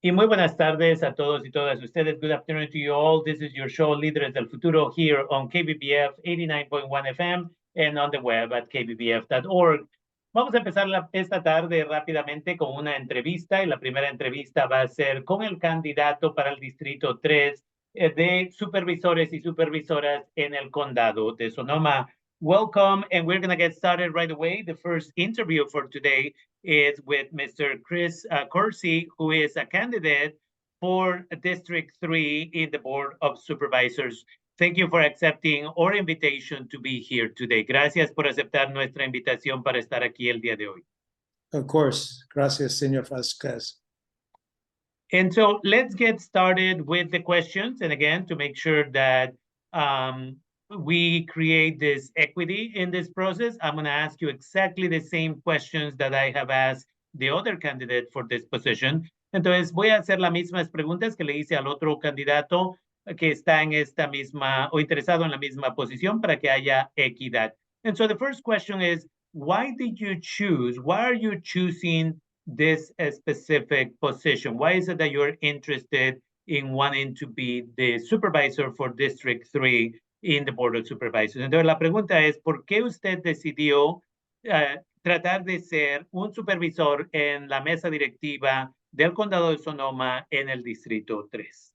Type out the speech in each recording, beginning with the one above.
Y muy buenas tardes a todos y todas ustedes. Good afternoon to you all. This is your show, Líderes del Futuro, here on KBBF 89.1 FM and on the web at kbbf.org. Vamos a empezar esta tarde rápidamente con una entrevista, y la primera entrevista va a ser con el candidato para el distrito 3 de supervisores y supervisoras en el Condado de Sonoma. Welcome, and we're going to get started right away. The first interview for today is with Mr. Chris Coursey, who is a candidate for District 3 in the Board of Supervisors. Thank you for accepting our invitation to be here today. Gracias por aceptar nuestra invitación para estar aquí el día de hoy. Of course. Gracias, Señor Vasquez. And so let's get started with the questions. And again, to make sure that we create this equity in this process, I'm going to ask you exactly the same questions that I have asked the other candidate for this position. Entonces, voy a hacer las mismas preguntas que le hice al otro candidato que está en esta misma o interesado en la misma posición para que haya equidad. And so the first question is, why did you choose, why are you choosing this specific position? Why is it that you're interested in wanting to be the supervisor for District 3 in the Board of Supervisors? Entonces, la pregunta es, ¿por qué usted decidió tratar de ser un supervisor en la mesa directiva del Condado de Sonoma en el Distrito 3?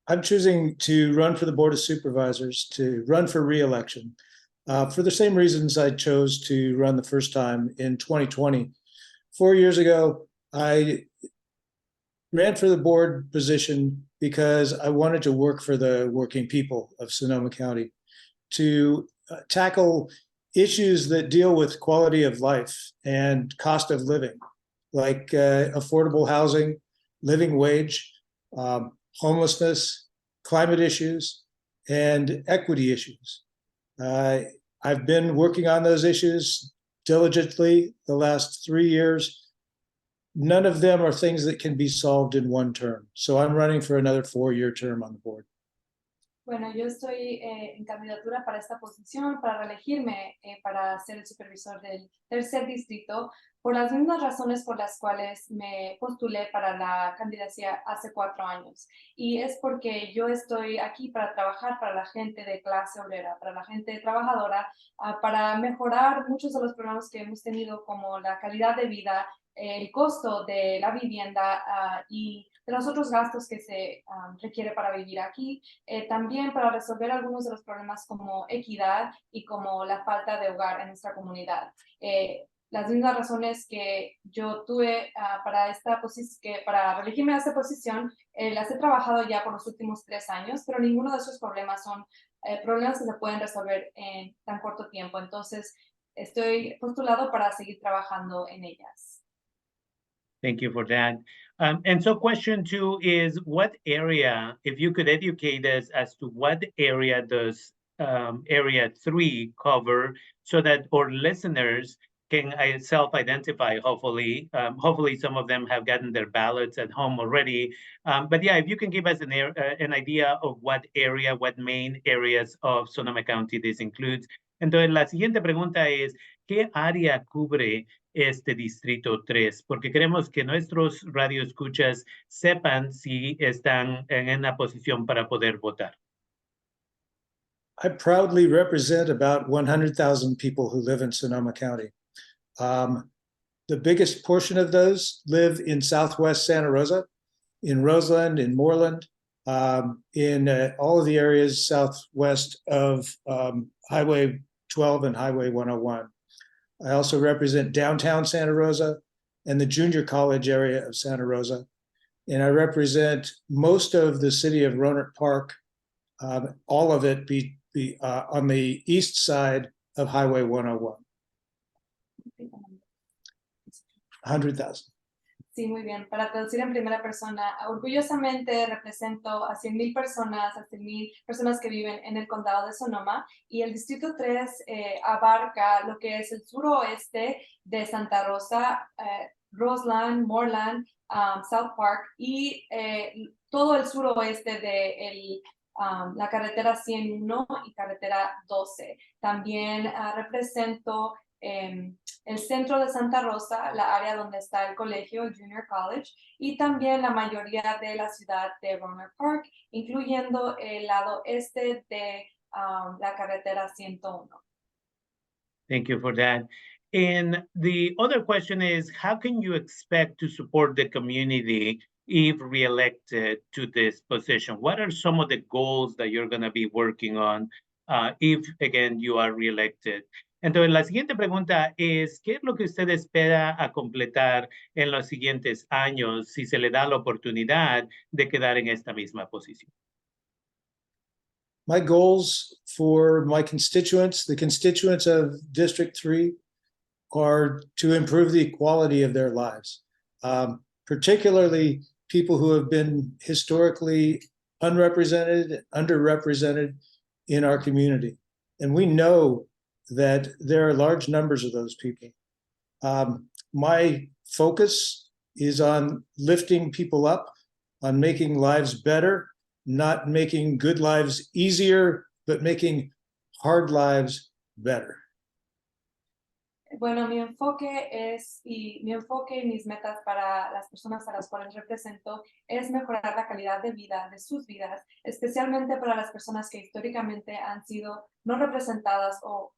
I'm choosing to run for the Board of Supervisors, to run for re-election, for the same reasons I chose to run the first time in 2020. 4 years ago, I ran for the board position because I wanted to work for the working people of Sonoma County, to tackle issues that deal with quality of life and cost of living, like affordable housing, living wage, homelessness, climate issues, and equity issues. I've been working on those issues diligently the last 3 years. None of them are things that can be solved in one term. So I'm running for another 4-year term on the board. Bueno, yo estoy en candidatura para esta posición, para reelegirme para ser el supervisor del tercer distrito, por las mismas razones por las cuales me postulé para la candidatura hace 4 años. Y es porque yo estoy aquí para trabajar para la gente de clase obrera, para la gente trabajadora, para mejorar muchos de los problemas que hemos tenido, como la calidad de vida, el costo de la vivienda y de los otros gastos que se requiere para vivir aquí, también para resolver algunos de los problemas como equidad y como la falta de hogar en nuestra comunidad. Las mismas razones que yo tuve para reelegirme a esta posición, las he trabajado ya por los últimos 3 años, pero ninguno de esos problemas son problemas que se pueden resolver en tan corto tiempo. Entonces, estoy postulado para seguir trabajando en ellas. Thank you for that. And so question 2 is, what area, if you could educate us as to what area does area 3 cover, so that our listeners can self-identify, hopefully. Hopefully some of them have gotten their ballots at home already. But yeah, if you can give us an idea of what area, what main areas of Sonoma County this includes. Entonces, la siguiente pregunta es, ¿qué área cubre este Distrito 3? Porque queremos que nuestros radioescuchas sepan si están en una posición para poder votar. I proudly represent about 100,000 people who live in Sonoma County. The biggest portion of those live in Southwest Santa Rosa, in Roseland, in Moreland, in all of the areas southwest of Highway 12 and Highway 101. I also represent downtown Santa Rosa and the junior college area of Santa Rosa. And I represent most of the city of Rohnert Park, all of it be on the east side of Highway 101. 100,000. Sí, muy bien. Para traducir en primera persona, orgullosamente represento a 100,000 personas, a 100,000 personas que viven en el Condado de Sonoma, y el Distrito 3 abarca lo que es el suroeste de Santa Rosa, Roseland, Moreland, South Park, y todo el suroeste de la carretera 101 y carretera 12. También represento el centro de Santa Rosa, la área donde está el colegio, el Junior College, y también la mayoría de la ciudad de Romer Park, incluyendo el lado este de la carretera 101. Thank you for that. And the other question is, how can you expect to support the community if reelected to this position? What are some of the goals that you're going to be working on if, again, you are reelected? Entonces, la siguiente pregunta es, ¿qué es lo que usted espera a completar en los siguientes años si se le da la oportunidad de quedar en esta misma posición? My goals for my constituents, the constituents of District 3, are to improve the quality of their lives, particularly people who have been historically unrepresented, underrepresented in our community. And we know that there are large numbers of those people. My focus is on lifting people up, on making lives better, not making good lives easier, but making hard lives better. Bueno, mi enfoque y mis metas para las personas a las cuales represento es mejorar la calidad de vida de sus vidas, especialmente para las personas que históricamente han sido no representadas o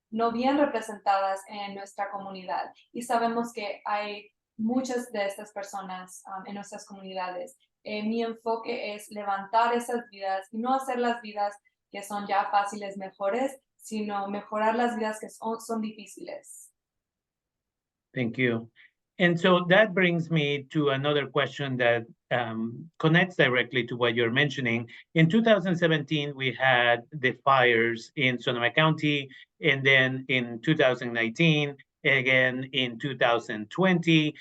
no bien representadas en nuestra comunidad. Y sabemos que hay muchas de estas personas en nuestras comunidades. Mi enfoque es levantar esas vidas y no hacer las vidas que son ya fáciles mejores, sino mejorar las vidas que son difíciles. Thank you. And so that brings me to another question that connects directly to what you're mentioning. In 2017, we had the fires in Sonoma County, and then in 2019, again in 2020.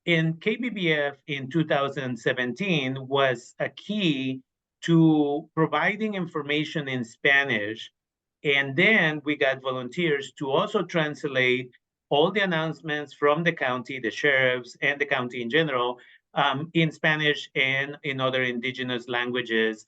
In KBBF in 2017 was a key to providing information in Spanish. And then we got volunteers to also translate all the announcements from the county, the sheriffs, and the county in general in Spanish and in other indigenous languages.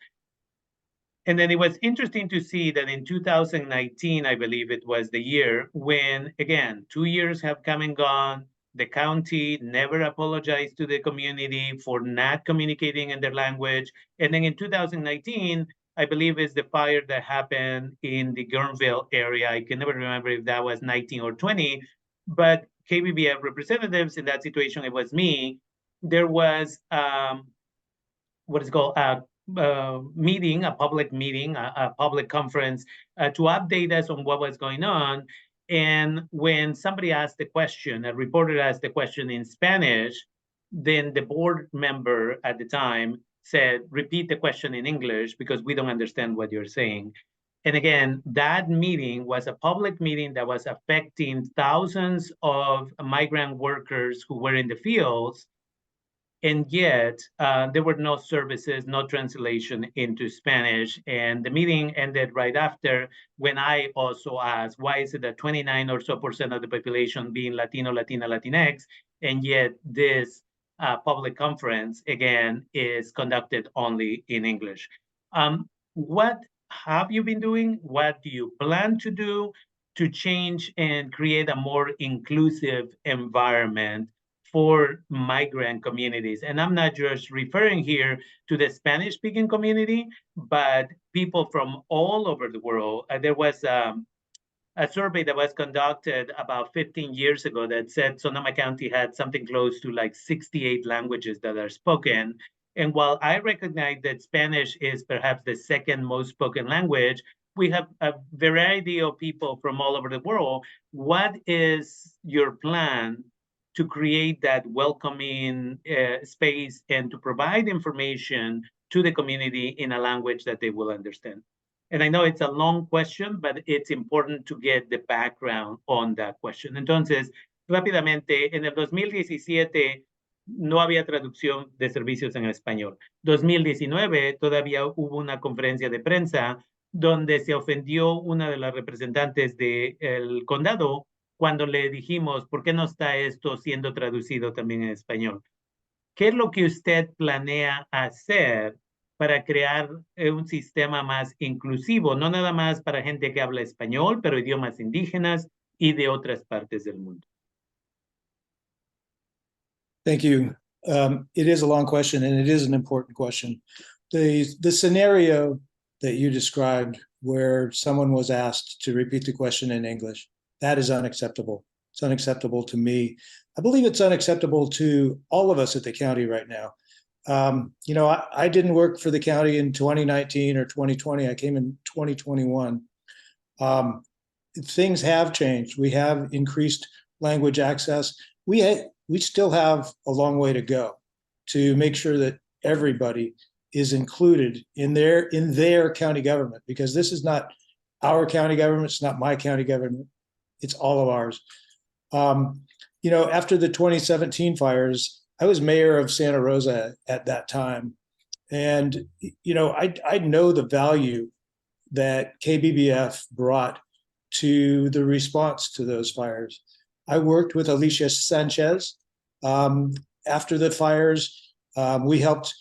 And then it was interesting to see that in 2019, I believe it was the year when, again, 2 years have come and gone. The county never apologized to the community for not communicating in their language. And then in 2019, I believe is the fire that happened in the Guerneville area. I can never remember if that was 19 or 20, but KBBF representatives in that situation, it was me. There was what is called a meeting, a public meeting, a public conference to update us on what was going on. And when somebody asked the question, a reporter asked the question in Spanish, then the board member at the time said, repeat the question in English because we don't understand what you're saying. And again, that meeting was a public meeting that was affecting thousands of migrant workers who were in the fields. And yet there were no services, no translation into Spanish. And the meeting ended right after when I also asked, why is it that 29% or so of the population being Latino, Latina, Latinx, and yet this public conference, again, is conducted only in English. What have you been doing? What do you plan to do to change and create a more inclusive environment for migrant communities? And I'm not just referring here to the Spanish-speaking community, but people from all over the world. There was a survey that was conducted about 15 years ago that said Sonoma County had something close to like 68 languages that are spoken. And while I recognize that Spanish is perhaps the second most spoken language, we have a variety of people from all over the world. What is your plan to create that welcoming space and to provide information to the community in a language that they will understand? And I know it's a long question, but it's important to get the background on that question. Entonces, rápidamente, en el 2017 no había traducción de servicios en español. 2019 todavía hubo una conferencia de prensa donde se ofendió una de las representantes del condado cuando le dijimos, ¿por qué no está esto siendo traducido también en español? ¿Qué es lo que usted planea hacer para crear un sistema más inclusivo, no nada más para gente que habla español, pero idiomas indígenas, y de otras partes del mundo? Thank you. It is a long question, and it is an important question. The scenario that you described, where someone was asked to repeat the question in English, that is unacceptable. It's unacceptable to me. I believe it's unacceptable to all of us at the county right now. I didn't work for the county in 2019 or 2020. I came in 2021. Things have changed. We have increased language access. We still have a long way to go to make sure that everybody is included in their county government, because this is not our county government. It's not my county government. It's all of ours. After the 2017 fires, I was mayor of Santa Rosa at that time. And, I know the value that KBBF brought to the response to those fires. I worked with Alicia Sanchez. After the fires, we helped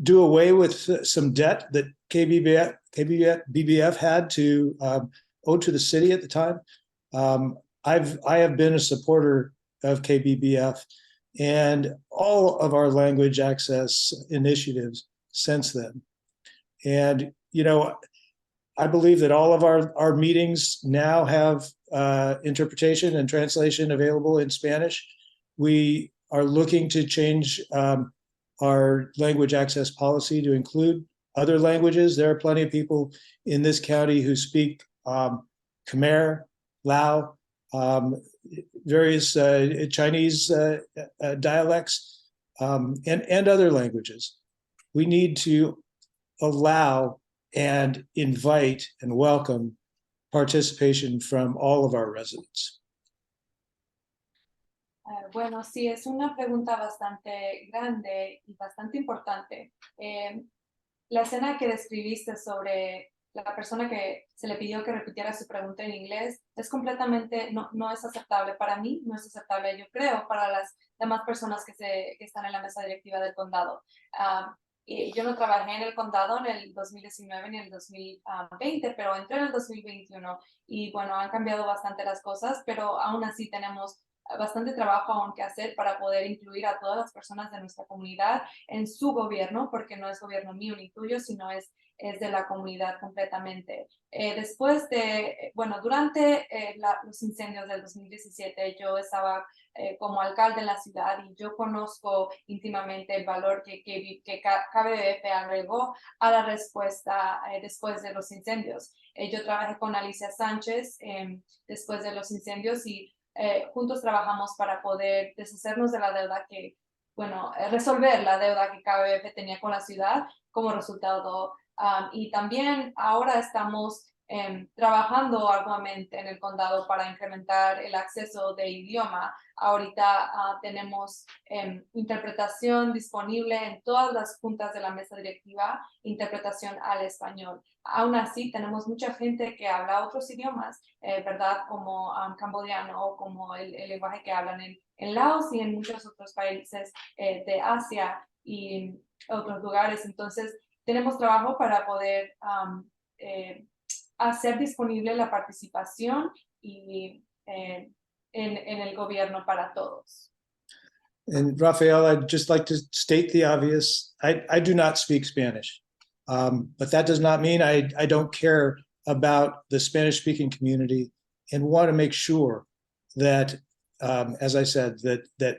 do away with some debt that KBBF had to owe to the city at the time. I have been a supporter of KBBF and all of our language access initiatives since then. And, I believe that all of our meetings now have interpretation and translation available in Spanish. We are looking to change our language access policy to include other languages. There are plenty of people in this county who speak Khmer, Lao, various Chinese dialects, and other languages. We need to allow and invite and welcome participation from all of our residents. Bueno, sí, es una pregunta bastante grande y bastante importante. La escena que describiste sobre la persona que se le pidió que repitiera su pregunta en inglés es completamente, no es aceptable para mí, no es aceptable, yo creo, para las demás personas que están en la mesa directiva del condado. Y yo no trabajé en el condado en el 2019 ni en el 2020, pero entré en el 2021 y bueno, han cambiado bastante las cosas, pero aún así tenemos bastante trabajo aún que hacer para poder incluir a todas las personas de nuestra comunidad en su gobierno, porque no es gobierno mío ni tuyo, sino es de la comunidad completamente. Durante los incendios del 2017, yo estaba como alcalde en la ciudad y yo conozco íntimamente el valor que KBBF agregó a la respuesta después de los incendios. Yo trabajé con Alicia Sánchez después de los incendios y juntos trabajamos para poder deshacernos de la deuda resolver la deuda que KBBF tenía con la ciudad como resultado. Y también ahora estamos trabajando arduamente en el condado para incrementar el acceso de idioma. Ahorita tenemos interpretación disponible en todas las juntas de la mesa directiva, interpretación al español. Aún así, tenemos mucha gente que habla otros idiomas, ¿verdad? Como cambodiano o como el lenguaje que hablan en Laos y en muchos otros países de Asia y otros lugares. Entonces, tenemos trabajo para poder hacer disponible la participación y en el gobierno para todos. And Rafael, I'd just like to state the obvious. I do not speak Spanish, but that does not mean I don't care about the Spanish-speaking community and want to make sure that, as I said, that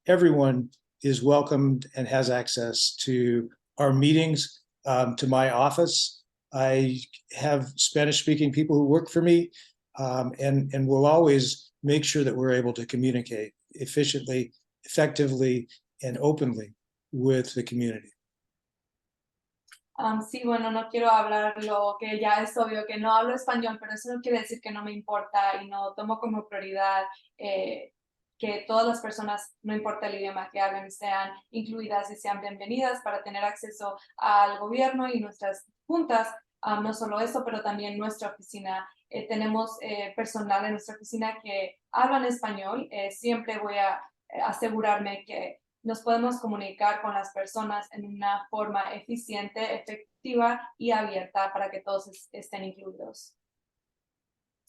everyone is welcomed and has access to our meetings, to my office. I have Spanish-speaking people who work for me, and we'll always make sure that we're able to communicate efficiently, effectively, and openly with the community. Sí, bueno, no quiero hablar lo que ya es obvio, que no hablo español, pero eso no quiere decir que no me importa y no tomo como prioridad que todas las personas, no importa el idioma que hablen, sean incluidas y sean bienvenidas para tener acceso al gobierno y nuestras juntas. No solo eso, pero también nuestra oficina. Tenemos personal en nuestra oficina que hablan español. Siempre voy a asegurarme que nos podemos comunicar con las personas en una forma eficiente, efectiva y abierta para que todos estén incluidos.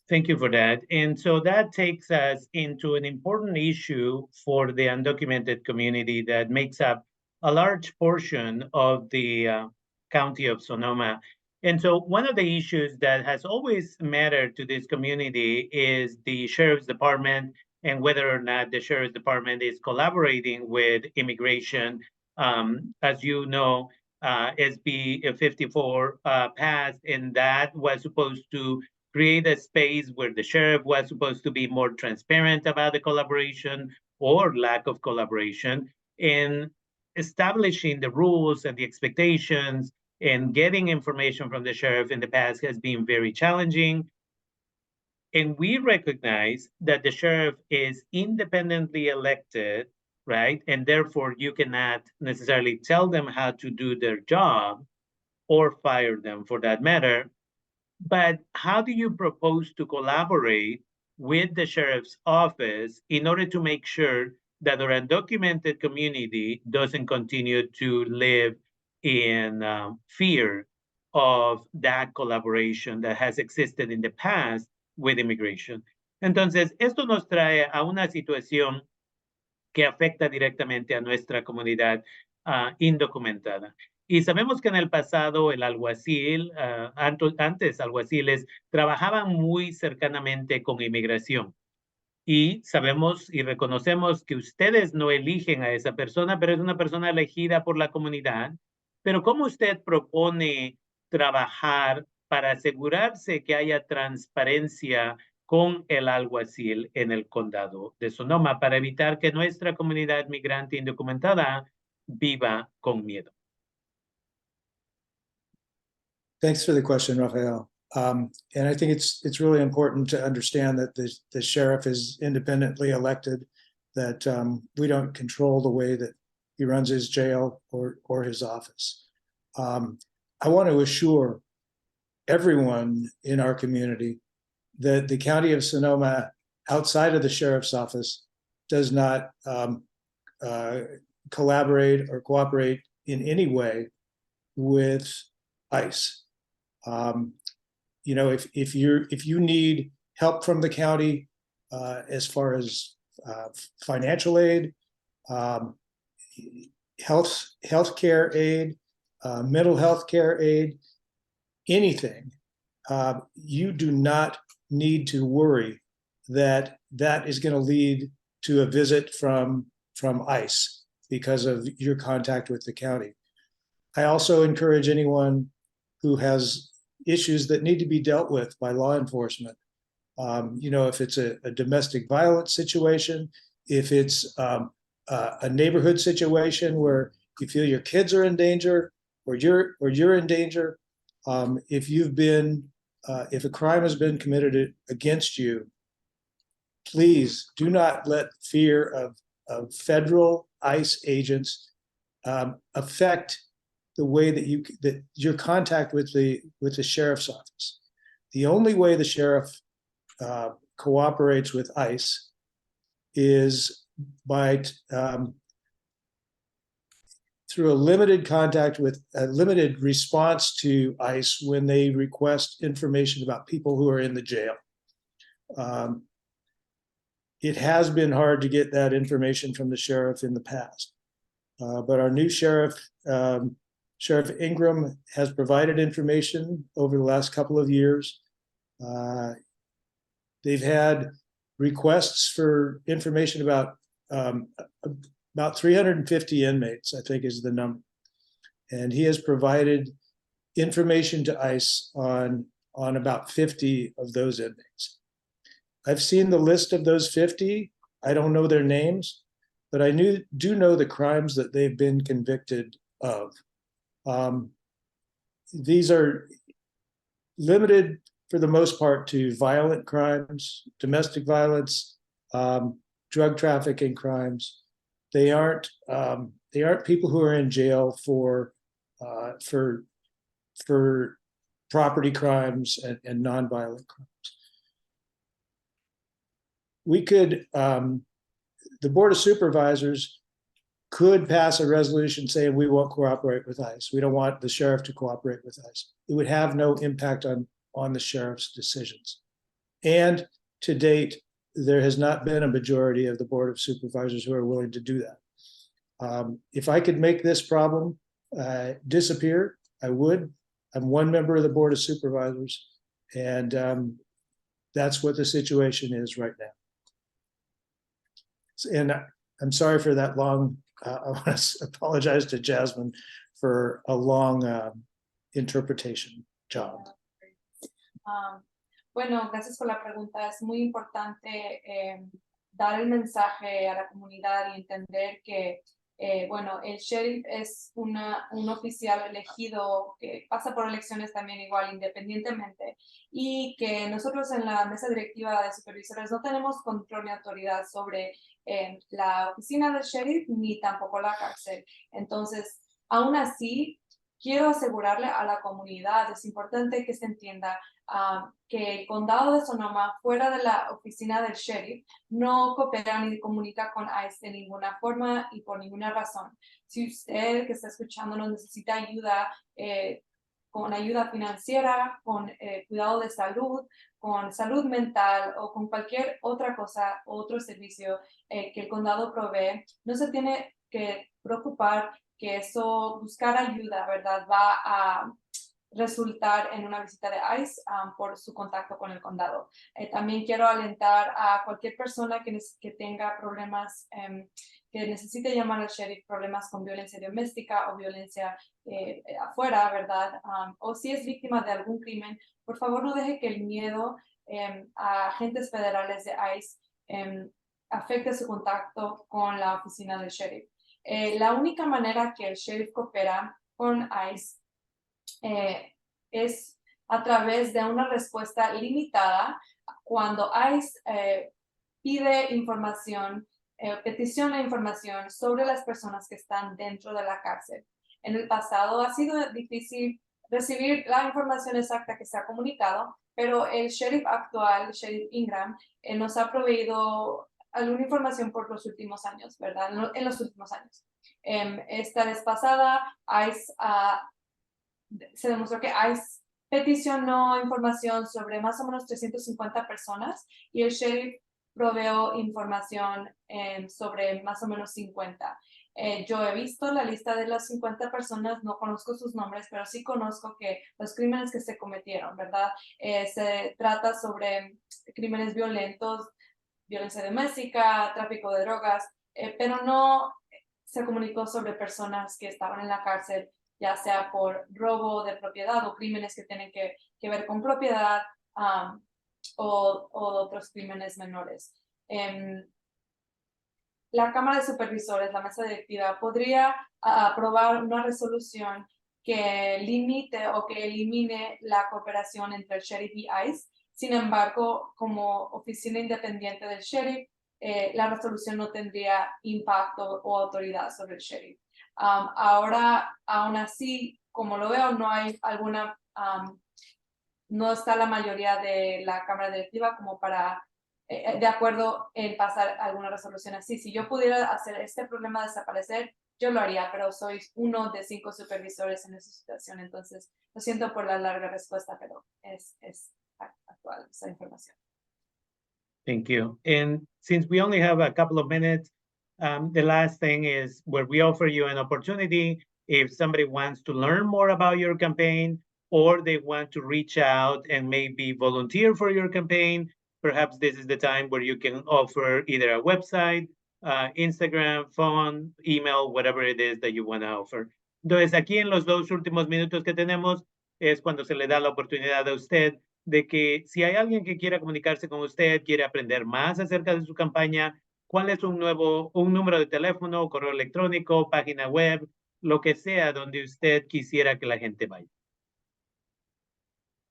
Thank you for that. And so that takes us into an important issue for the undocumented community that makes up a large portion of the county of Sonoma. And so one of the issues that has always mattered to this community is the sheriff's department and whether or not the sheriff's department is collaborating with immigration. As you know, SB 54 passed, and that was supposed to create a space where the sheriff was supposed to be more transparent about the collaboration or lack of collaboration, in establishing the rules and the expectations and getting information from the sheriff in the past has been very challenging. And we recognize that the sheriff is independently elected, right? And therefore you cannot necessarily tell them how to do their job or fire them for that matter. But how do you propose to collaborate with the sheriff's office in order to make sure that our undocumented community doesn't continue to live in fear of that collaboration that has existed in the past with immigration? Entonces, esto nos trae a una situación que afecta directamente a nuestra comunidad indocumentada. Y sabemos que en el pasado el alguacil, antes alguaciles, trabajaban muy cercanamente con inmigración. Y sabemos y reconocemos que ustedes no eligen a esa persona, pero es una persona elegida por la comunidad. Pero ¿cómo usted propone trabajar para asegurarse que haya transparencia con el alguacil en el condado de Sonoma para evitar que nuestra comunidad migrante indocumentada viva con miedo? Thanks for the question, Rafael. And I think it's really important to understand that the sheriff is independently elected, that we don't control the way that he runs his jail or his office. I want to assure everyone in our community that the county of Sonoma, outside of the sheriff's office, does not collaborate or cooperate in any way with ICE. You know, if you need help from the county as far as financial aid, health care aid, mental health care aid, anything, you do not need to worry that that is going to lead to a visit from ICE because of your contact with the county. I also encourage anyone who has issues that need to be dealt with by law enforcement. You know, if it's a domestic violence situation, if it's a neighborhood situation where you feel your kids are in danger or you're in danger, if a crime has been committed against you, please do not let fear of federal ICE agents affect the way that your contact with the sheriff's office. The only way the sheriff cooperates with ICE is by through a limited contact with a limited response to ICE when they request information about people who are in the jail. It has been hard to get that information from the sheriff in the past, but our new sheriff, Sheriff Ingram, has provided information over the last couple of years. They've had requests for information about 350 inmates, I think is the number. And he has provided information to ICE on about 50 of those inmates. I've seen the list of those 50. I don't know their names, but I do know the crimes that they've been convicted of. These are limited for the most part to violent crimes, domestic violence, drug trafficking crimes. They aren't people who are in jail for property crimes and nonviolent crimes. We could, the Board of Supervisors could pass a resolution saying we won't cooperate with ICE. We don't want the sheriff to cooperate with ICE. It would have no impact on the sheriff's decisions. And to date, there has not been a majority of the Board of Supervisors who are willing to do that. If I could make this problem disappear, I would. I'm one member of the Board of Supervisors, and that's what the situation is right now. And I'm sorry for that long, I want to apologize to Jasmine for a long interpretation job. Bueno, gracias por la pregunta. Es muy importante dar el mensaje a la comunidad y entender que, bueno, el sheriff es un oficial elegido que pasa por elecciones también igual independientemente, y que nosotros en la mesa directiva de supervisores no tenemos control ni autoridad sobre la oficina del sheriff ni tampoco la cárcel. Entonces, aún así, quiero asegurarle a la comunidad, es importante que se entienda que el Condado de Sonoma, fuera de la oficina del sheriff, no coopera ni comunica con ICE de ninguna forma y por ninguna razón. Si usted que está escuchándonos necesita ayuda, con ayuda financiera, con cuidado de salud, con salud mental o con cualquier otra cosa, otro servicio que el condado provee, no se tiene que preocupar que eso, buscar ayuda, ¿verdad?, va a resultar en una visita de ICE por su contacto con el condado. También quiero alentar a cualquier persona que tenga problemas, que necesite llamar al sheriff, problemas con violencia doméstica o violencia afuera, ¿verdad? O si es víctima de algún crimen, por favor no deje que el miedo a agentes federales de ICE afecte su contacto con la oficina del sheriff. La única manera que el sheriff coopera con ICE es a través de una respuesta limitada cuando ICE pide información, peticiona información sobre las personas que están dentro de la cárcel. En el pasado ha sido difícil recibir la información exacta que se ha comunicado, pero el sheriff actual, Sheriff Ingram, nos ha proveído alguna información por los últimos años, ¿verdad? En los últimos años. Esta vez pasada, ICE se demostró que ICE peticionó información sobre más o menos 350 personas y el sheriff proveó información sobre más o menos 50. Yo he visto la lista de las 50 personas, no conozco sus nombres, pero sí conozco que los crímenes que se cometieron, ¿verdad? Se trata sobre crímenes violentos, violencia doméstica, tráfico de drogas, pero no se comunicó sobre personas que estaban en la cárcel, ya sea por robo de propiedad o crímenes que tienen que ver con propiedad o otros crímenes menores. La Cámara de Supervisores, la mesa directiva, podría aprobar una resolución que limite o que elimine la cooperación entre el sheriff y ICE. Sin embargo, como oficina independiente del sheriff, la resolución no tendría impacto o autoridad sobre el sheriff. Ahora, aún así, como lo veo, no hay alguna, no está la mayoría de la Cámara Directiva como para, de acuerdo en pasar alguna resolución así. Si yo pudiera hacer este problema desaparecer, yo lo haría, pero soy uno de 5 supervisores en esa situación, entonces lo siento por la larga respuesta, pero es actual esa información. Thank you. And since we only have a couple of minutes, the last thing is where we offer you an opportunity if somebody wants to learn more about your campaign or they want to reach out and maybe volunteer for your campaign. Perhaps this is the time where you can offer either a website, Instagram, phone, email, whatever it is that you want to offer. Entonces, aquí en los 2 últimos minutos que tenemos es cuando se le da la oportunidad a usted de que si hay alguien que quiera comunicarse con usted, quiere aprender más acerca de su campaña, cuál es un número de teléfono, correo electrónico, página web, lo que sea donde usted quisiera que la gente vaya.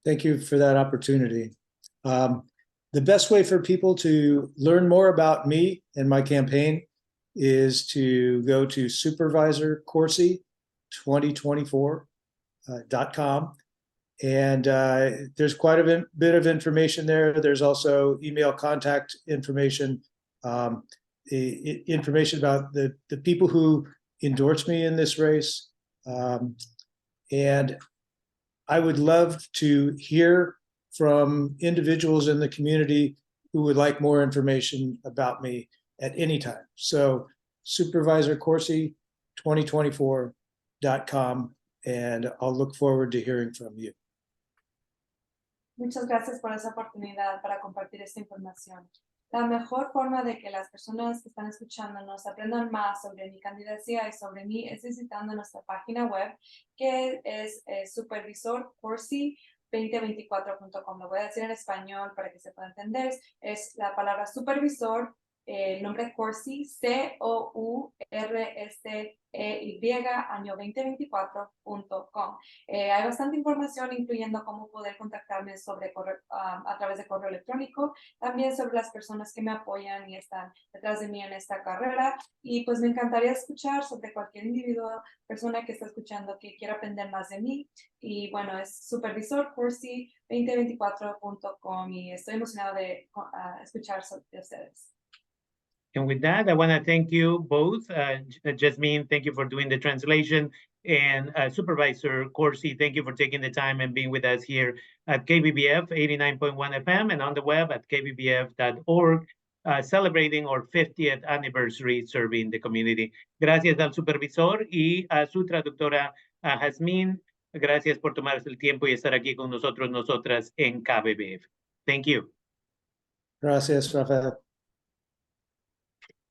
Thank you for that opportunity. The best way for people to learn more about me and my campaign is to go to supervisorcourse2024.com. And there's quite a bit of information there. There's also email contact information. information about the people who endorsed me in this race. And I would love to hear from individuals in the community who would like more information about me at any time. So Supervisor Coursey 2024.com, and I'll look forward to hearing from you. Muchas gracias por esa oportunidad para compartir esta información. La mejor forma de que las personas que están escuchándonos aprendan más sobre mi candidatura y sobre mí es visitando nuestra página web, que es supervisor2024.com. Lo voy a decir en español para que se pueda entender. Es la palabra supervisor, el nombre Coursey, COURSEY, año 2024.com. Hay bastante información, incluyendo cómo poder contactarme sobre a través de correo electrónico, también sobre las personas que me apoyan y están detrás de mí en esta carrera. Y pues me encantaría escuchar sobre cualquier individuo, persona que está escuchando que quiera aprender más de mí. Y bueno, es supervisor Coursey 2024.com y estoy emocionado de escuchar de ustedes. And with that, I want to thank you both. Jasmine, thank you for doing the translation. And Supervisor Coursey, thank you for taking the time and being with us here at KBBF 89.1 FM and on the web at kbbf.org, celebrating our 50th anniversary serving the community. Gracias al supervisor y a su traductora, Jasmine. Gracias por tomarse el tiempo y estar aquí con nosotros, nosotras en KBBF. Thank you. Gracias, Rafael.